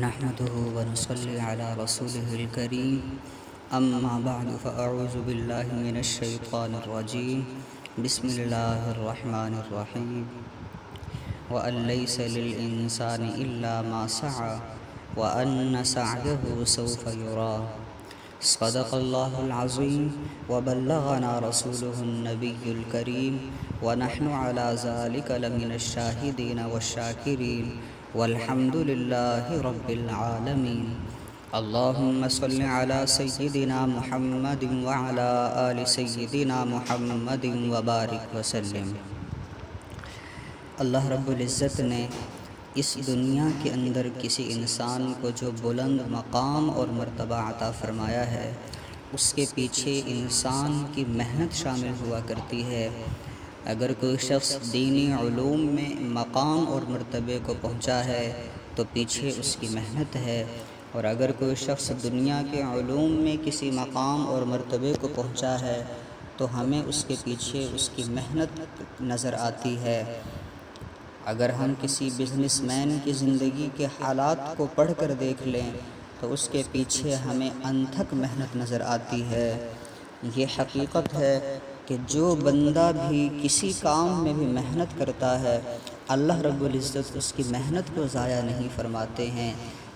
نحمده ونصلي على رسوله الكريم أما بعد فأعوذ بالله من الشيطان الرجيم بسم الله الرحمن الرحيم وأن ليس للإنسان إلا ما سعى وأن سعيه سوف يرى صدق الله العظيم وبلغنا رسوله النبي الكريم ونحن على ذلك لمن الشاهدين والشاكرين والحمد لله رب العالمين اللهم صل على سيدنا محمد وعلى آل سيدنا محمد وبارك وسلم۔ اللہ رب العزت نے اس دنیا کے اندر کسی انسان کو جو بلند مقام اور مرتبہ عطا فرمایا ہے، اس کے پیچھے انسان کی محنت شامل ہوا کرتی ہے۔ اگر کوئی شخص دینی علوم میں مقام اور مرتبے کو پہنچا ہے تو پیچھے اس کی محنت ہے، اور اگر کوئی شخص دنیا کے علوم میں کسی مقام اور مرتبے کو پہنچا ہے تو ہمیں اس کے پیچھے اس کی محنت نظر آتی ہے۔ اگر ہم کسی بزنس مین کی زندگی کے حالات کو پڑھ کر دیکھ لیں تو اس کے پیچھے ہمیں انتھک محنت نظر آتی ہے۔ یہ حقیقت ہے کہ جو بندہ بھی کسی کام میں بھی محنت کرتا ہے، اللہ رب العزت اس کی محنت کو ضائع نہیں فرماتے ہیں،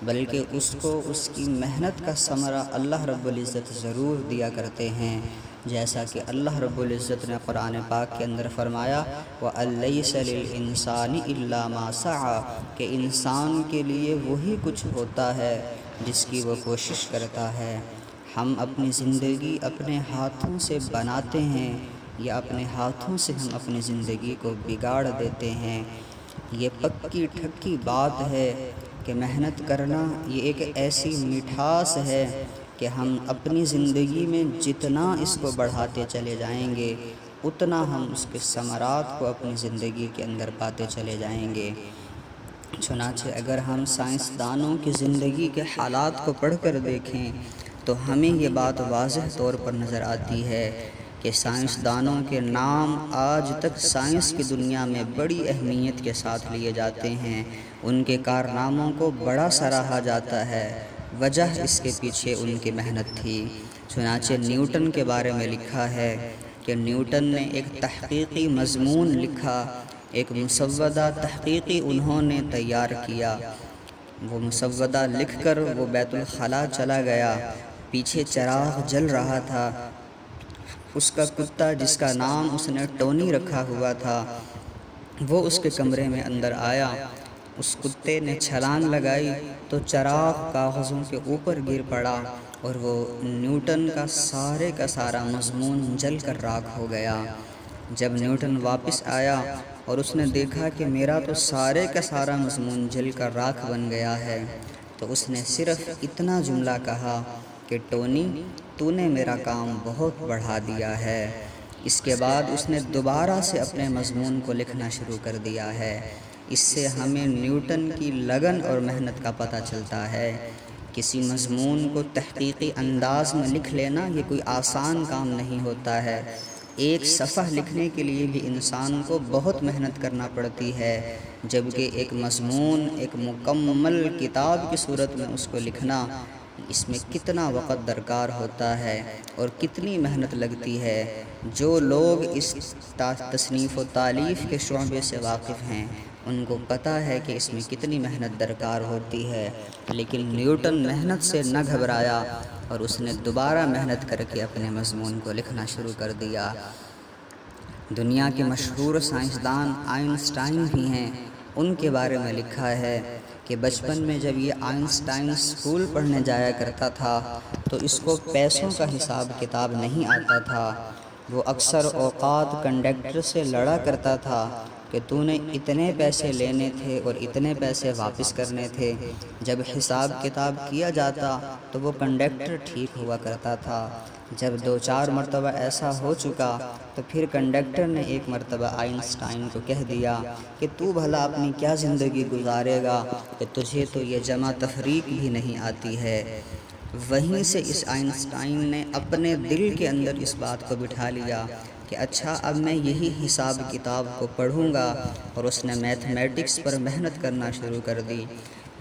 بلکہ اس کو اس کی محنت کا ثمرہ اللہ رب العزت ضرور دیا کرتے ہیں۔ جیسا کہ اللہ رب العزت نے قرآن پاک کے اندر فرمایا وَأَن لَيْسَ لِلْإِنسَانِ إِلَّا مَا سَعَى، کہ انسان کے لیے وہی کچھ ہوتا ہے جس کی وہ کوشش کرتا ہے۔ ہم اپنی زندگی اپنے ہاتھوں سے بناتے ہیں یا اپنے ہاتھوں سے ہم اپنی زندگی کو بگاڑ دیتے ہیں۔ یہ پکی ٹھکی بات ہے کہ محنت کرنا یہ ایک ایسی مٹھاس ہے کہ ہم اپنی زندگی میں جتنا اس کو بڑھاتے چلے جائیں گے اتنا ہم اس کے ثمرات کو اپنی زندگی کے اندر پاتے چلے جائیں گے۔ چنانچہ اگر ہم سائنسدانوں کی زندگی کے حالات کو پڑھ کر دیکھیں تو ہمیں یہ بات واضح طور پر نظر آتی ہے کہ سائنسدانوں کے نام آج تک سائنس کی دنیا میں بڑی اہمیت کے ساتھ لیے جاتے ہیں، ان کے کارناموں کو بڑا سراہا جاتا ہے۔ وجہ اس کے پیچھے ان کی محنت تھی۔ چنانچہ نیوٹن کے بارے میں لکھا ہے کہ نیوٹن نے ایک تحقیقی مضمون لکھا، ایک مسودہ تحقیقی انہوں نے تیار کیا۔ وہ مسودہ لکھ کر وہ بیت الخلاء چلا گیا، پیچھے چراغ جل رہا تھا۔ اس کا کتا جس کا نام اس نے ٹونی رکھا ہوا تھا وہ اس کے کمرے میں اندر آیا۔ اس کتے نے چھلانگ لگائی تو چراغ کاغذوں کے اوپر گر پڑا اور وہ نیوٹن کا سارا مضمون جل کر راکھ ہو گیا۔ جب نیوٹن واپس آیا اور اس نے دیکھا کہ میرا تو سارا مضمون جل کر راکھ بن گیا ہے، تو اس نے صرف اتنا جملہ کہا کہ ٹونی تو نے میرا کام بہت بڑھا دیا ہے۔ اس کے بعد اس نے دوبارہ سے اپنے مضمون کو لکھنا شروع کر دیا ہے۔ اس سے ہمیں نیوٹن کی لگن اور محنت کا پتہ چلتا ہے۔ کسی مضمون کو تحقیقی انداز میں لکھ لینا یہ کوئی آسان کام نہیں ہوتا ہے۔ ایک صفحہ لکھنے کے لیے بھی انسان کو بہت محنت کرنا پڑتی ہے، جبکہ ایک مضمون ایک مکمل کتاب کی صورت میں اس کو لکھنا، اس میں کتنا وقت درکار ہوتا ہے اور کتنی محنت لگتی ہے۔ جو لوگ اس تصنیف و تالیف کے شعبے سے واقف ہیں ان کو پتہ ہے کہ اس میں کتنی محنت درکار ہوتی ہے، لیکن نیوٹن محنت سے نہ گھبرایا اور اس نے دوبارہ محنت کر کے اپنے مضمون کو لکھنا شروع کر دیا۔ دنیا کے مشہور سائنسدان آئنسٹائن بھی ہیں، ان کے بارے میں لکھا ہے کہ بچپن میں جب یہ آئنسٹائن اسکول پڑھنے جایا کرتا تھا تو اس کو پیسوں کا حساب کتاب نہیں آتا تھا۔ وہ اکثر اوقات کنڈکٹر سے لڑا کرتا تھا کہ تو نے اتنے پیسے لینے تھے اور اتنے پیسے واپس کرنے تھے۔ جب حساب کتاب کیا جاتا تو وہ کنڈکٹر ٹھیک ہوا کرتا تھا۔ جب 2-4 مرتبہ ایسا ہو چکا تو پھر کنڈکٹر نے ایک مرتبہ آئنسٹائن کو کہہ دیا کہ تو بھلا اپنی کیا زندگی گزارے گا کہ تجھے تو یہ جمع تفریق بھی نہیں آتی ہے۔ وہیں سے اس آئنسٹائن نے اپنے دل کے اندر اس بات کو بٹھا لیا کہ اچھا اب میں یہی حساب کتاب کو پڑھوں گا، اور اس نے میتھمیٹکس پر محنت کرنا شروع کر دی۔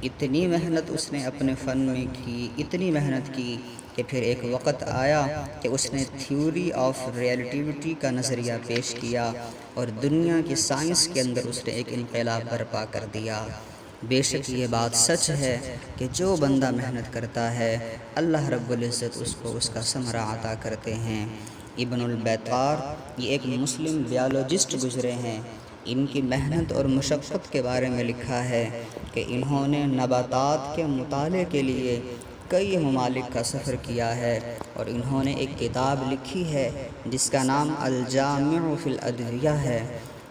اتنی محنت اس نے اپنے فن میں کی، اتنی محنت کی کہ پھر ایک وقت آیا کہ اس نے تھیوری آف ریلیٹیوٹی کا نظریہ پیش کیا، اور دنیا کی سائنس کے اندر اس نے ایک انقلاب برپا کر دیا۔ بے شک یہ بات سچ ہے کہ جو بندہ محنت کرتا ہے اللہ رب العزت اس کو اس کا ثمرہ عطا کرتے ہیں۔ ابن البیطار یہ ایک مسلم بیالوجسٹ گزرے ہیں۔ ان کی محنت اور مشقت کے بارے میں لکھا ہے کہ انہوں نے نباتات کے مطالعے کے لیے کئی ممالک کا سفر کیا ہے، اور انہوں نے ایک کتاب لکھی ہے جس کا نام الجامع فی الادویہ ہے۔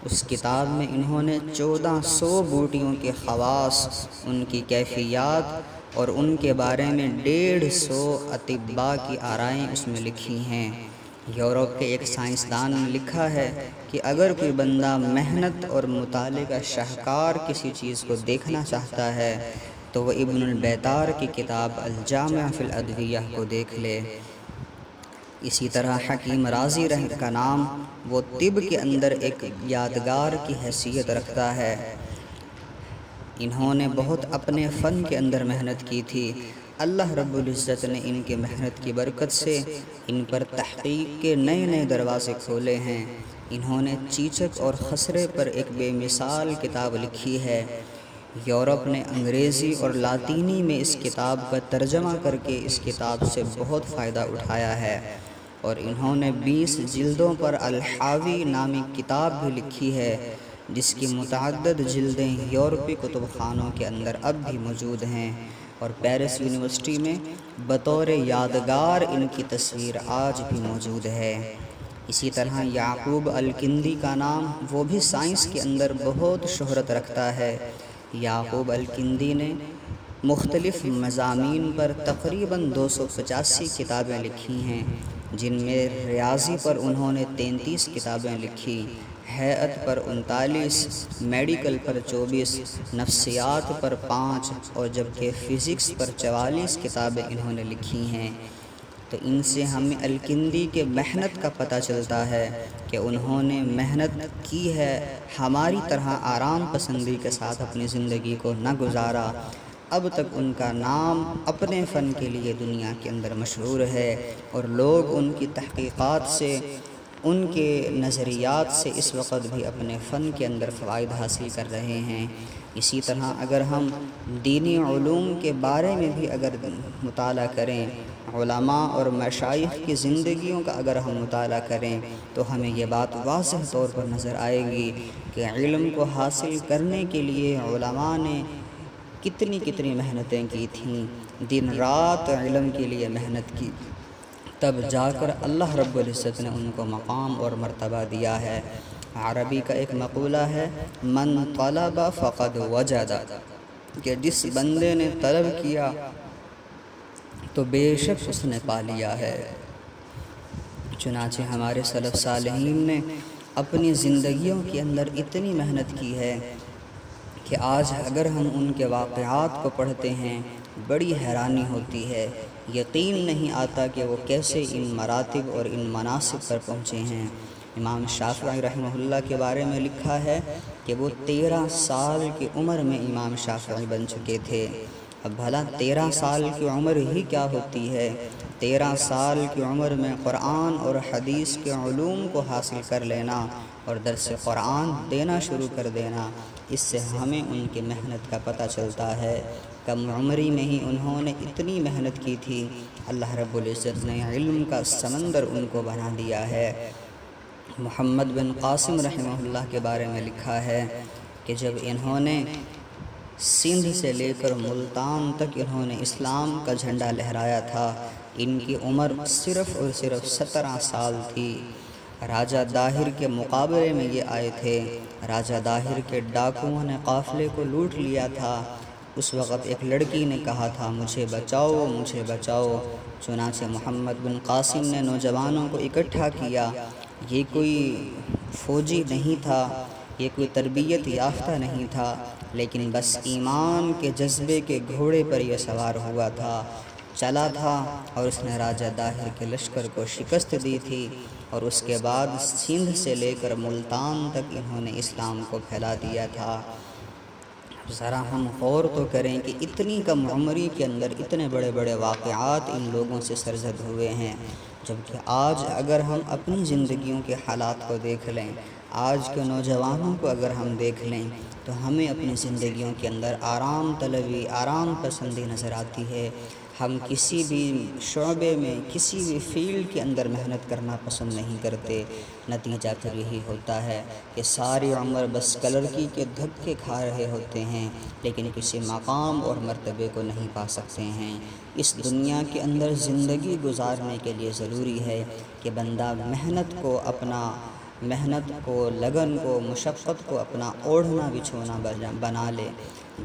اس کتاب میں انہوں نے 1400 بوٹیوں کے خواص، ان کی کیفیات اور ان کے بارے میں 150 اطباء کی آرائیں اس میں لکھی ہیں۔ یورپ کے ایک سائنسدان نے لکھا ہے کہ اگر کوئی بندہ محنت اور مطالعے کا شاہکار کسی چیز کو دیکھنا چاہتا ہے تو وہ ابن البیطار کی کتاب الجامع فی الادویہ کو دیکھ لے۔ اسی طرح حکیم رازی کا نام وہ طب کے اندر ایک یادگار کی حیثیت رکھتا ہے۔ انہوں نے بہت اپنے فن کے اندر محنت کی تھی۔ اللہ رب العزت نے ان کے محنت کی برکت سے ان پر تحقیق کے نئے نئے دروازے کھولے ہیں۔ انہوں نے چیچک اور خسرے پر ایک بے مثال کتاب لکھی ہے۔ یورپ نے انگریزی اور لاطینی میں اس کتاب کا ترجمہ کر کے اس کتاب سے بہت فائدہ اٹھایا ہے، اور انہوں نے 20 جلدوں پر الحاوی نامی کتاب بھی لکھی ہے، جس کی متعدد جلدیں یورپی کتب خانوں کے اندر اب بھی موجود ہیں، اور پیرس یونیورسٹی میں بطور یادگار ان کی تصویر آج بھی موجود ہے۔ اسی طرح یعقوب الکندی کا نام وہ بھی سائنس کے اندر بہت شہرت رکھتا ہے۔ یعقوب الکندی نے مختلف مضامین پر تقریباً 285 کتابیں لکھی ہیں، جن میں ریاضی پر انہوں نے 33 کتابیں لکھی، ہیئت پر 39، میڈیکل پر 24، نفسیات پر 5، اور جبکہ فزکس پر 44 کتابیں انہوں نے لکھی ہیں۔ تو ان سے ہمیں الکندی کے محنت کا پتہ چلتا ہے کہ انہوں نے محنت کی ہے، ہماری طرح آرام پسندی کے ساتھ اپنی زندگی کو نہ گزارا۔ اب تک ان کا نام اپنے فن کے لیے دنیا کے اندر مشہور ہے، اور لوگ ان کی تحقیقات سے، ان کے نظریات سے اس وقت بھی اپنے فن کے اندر فوائد حاصل کر رہے ہیں۔ اسی طرح اگر ہم دینی علوم کے بارے میں بھی اگر مطالعہ کریں، علماء اور مشائخ کی زندگیوں کا اگر ہم مطالعہ کریں، تو ہمیں یہ بات واضح طور پر نظر آئے گی کہ علم کو حاصل کرنے کے لیے علماء نے کتنی محنتیں کی تھیں، دن رات علم کے لیے محنت کی، تب جا کر اللہ رب العزت نے ان کو مقام اور مرتبہ دیا ہے۔ عربی کا ایک مقولہ ہے، من طلب فقد وجد، کہ جس بندے نے طلب کیا تو بے شک اس نے پا لیا ہے۔ چنانچہ ہمارے سلف صالحین نے اپنی زندگیوں کے اندر اتنی محنت کی ہے کہ آج اگر ہم ان کے واقعات کو پڑھتے ہیں بڑی حیرانی ہوتی ہے، یقین نہیں آتا کہ وہ کیسے ان مراتب اور ان مناصب پر پہنچے ہیں۔ امام شافعی رحمہ اللہ کے بارے میں لکھا ہے کہ وہ 13 سال کی عمر میں امام شافعی بن چکے تھے۔ اب بھلا 13 سال کی عمر ہی کیا ہوتی ہے؟ 13 سال کی عمر میں قرآن اور حدیث کے علوم کو حاصل کر لینا اور درس قرآن دینا شروع کر دینا، اس سے ہمیں ان کی محنت کا پتہ چلتا ہے۔ کم عمری میں ہی انہوں نے اتنی محنت کی تھی، اللہ رب العزت نے علم کا سمندر ان کو بنا دیا ہے۔ محمد بن قاسم رحمہ اللہ کے بارے میں لکھا ہے کہ جب انہوں نے سندھ سے لے کر ملتان تک انہوں نے اسلام کا جھنڈا لہرایا تھا، ان کی عمر صرف اور صرف 17 سال تھی۔ راجہ داہر کے مقابلے میں یہ آئے تھے۔ راجہ داہر کے ڈاکوؤں نے قافلے کو لوٹ لیا تھا۔ اس وقت ایک لڑکی نے کہا تھا، مجھے بچاؤ، مجھے بچاؤ۔ چنانچہ محمد بن قاسم نے نوجوانوں کو اکٹھا کیا۔ یہ کوئی فوجی نہیں تھا، یہ کوئی تربیت یافتہ نہیں تھا، لیکن بس ایمان کے جذبے کے گھوڑے پر یہ سوار ہوا تھا۔ چلا تھا اور اس نے راجہ داہر کے لشکر کو شکست دی تھی، اور اس کے بعد سندھ سے لے کر ملتان تک انہوں نے اسلام کو پھیلا دیا تھا۔ ذرا ہم غور تو کریں کہ اتنی کم عمری کے اندر اتنے بڑے بڑے واقعات ان لوگوں سے سرزد ہوئے ہیں، جبکہ آج اگر ہم اپنی زندگیوں کے حالات کو دیکھ لیں، آج کے نوجوانوں کو اگر ہم دیکھ لیں، تو ہمیں اپنی زندگیوں کے اندر آرام طلبی، آرام پسندی نظر آتی ہے۔ ہم کسی بھی شعبے میں، کسی بھی فیلڈ کے اندر محنت کرنا پسند نہیں کرتے۔ نتیجہ پھر یہی ہوتا ہے کہ ساری عمر بس کلرکی کے دھکے کھا رہے ہوتے ہیں، لیکن کسی مقام اور مرتبے کو نہیں پا سکتے ہیں۔ اس دنیا کے اندر زندگی گزارنے کے لیے ضروری ہے کہ بندہ محنت کو، لگن کو، مشقت کو اپنا اوڑھنا بچھونا بنا لے۔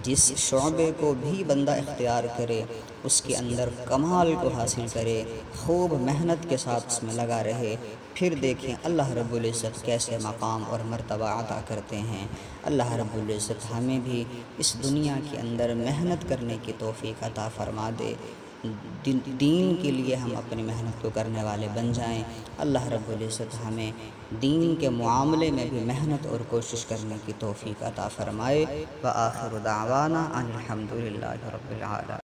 جس شعبے کو بھی بندہ اختیار کرے، اس کے اندر کمال کو حاصل کرے، خوب محنت کے ساتھ اس میں لگا رہے، پھر دیکھیں اللہ رب العزت کیسے مقام اور مرتبہ عطا کرتے ہیں۔ اللہ رب العزت ہمیں بھی اس دنیا کے اندر محنت کرنے کی توفیق عطا فرما دے، دین کے لیے ہم اپنی محنت کو کرنے والے بن جائیں۔ اللہ رب العزت ہمیں دین کے معاملے میں بھی محنت اور کوشش کرنے کی توفیق عطا فرمائے۔ وآخر دعوانا ان الحمد للہ رب العالمین۔